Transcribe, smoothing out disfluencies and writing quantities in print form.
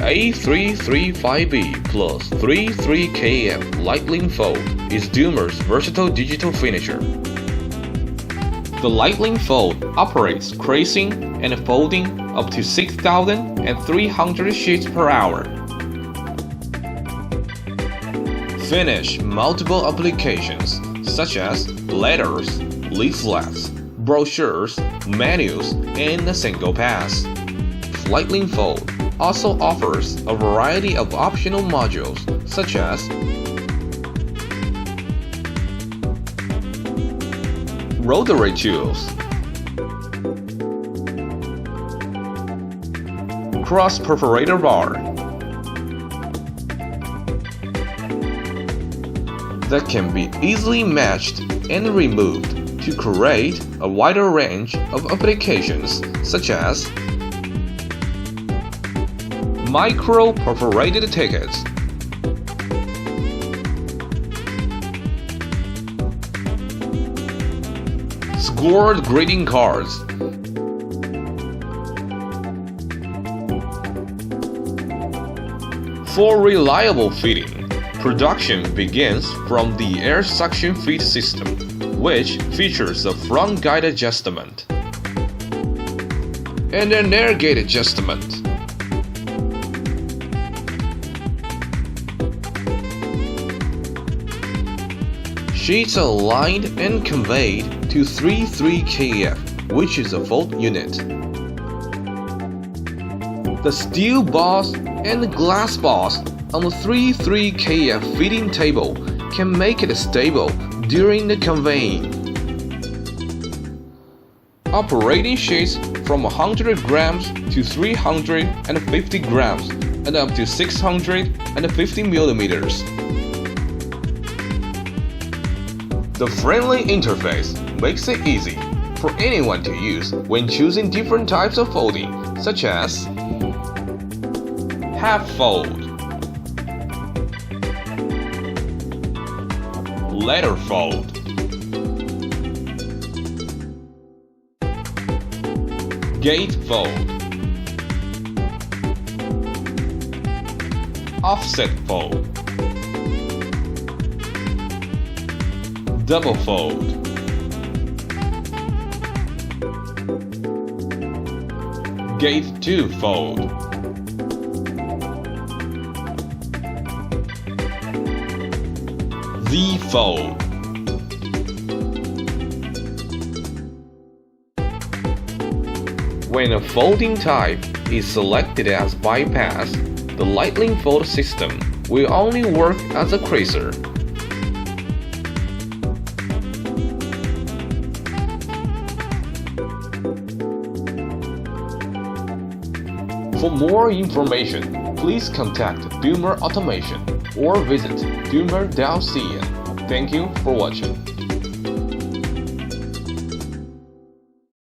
8335B+33KF Lightning Fold is Doomer's versatile digital finisher. The Lightning Fold operates creasing and folding up to 6,300 sheets per hour. Finish multiple applications such as letters, leaflets, brochures, menus in a single pass. Lightning Fold also offers a variety of optional modules such as rotary tools, cross perforator bar that can be easily matched and removed to create a wider range of applications such as micro perforated tickets, scored greeting cards, for reliable fitting, production begins from the air suction feed system, which features a front guide adjustment and an air gate adjustment. Sheets are lined and conveyed to 83KF, which is a fold unit. The steel bars and glass bars on the 83KF feeding table can make it stable during the conveying. Operating sheets from 100 grams to 350 grams and up to 650 millimeters. The friendly interface makes it easy for anyone to use when choosing different types of folding, such as half fold, letter fold, gate fold, offset fold, double fold, gate 2 fold, Z fold, when a folding type is selected as bypass, the Lightning Fold system will only work as a creaser. For more information, please contact Doomer Automation or visit doomer.cn. Thank you for watching.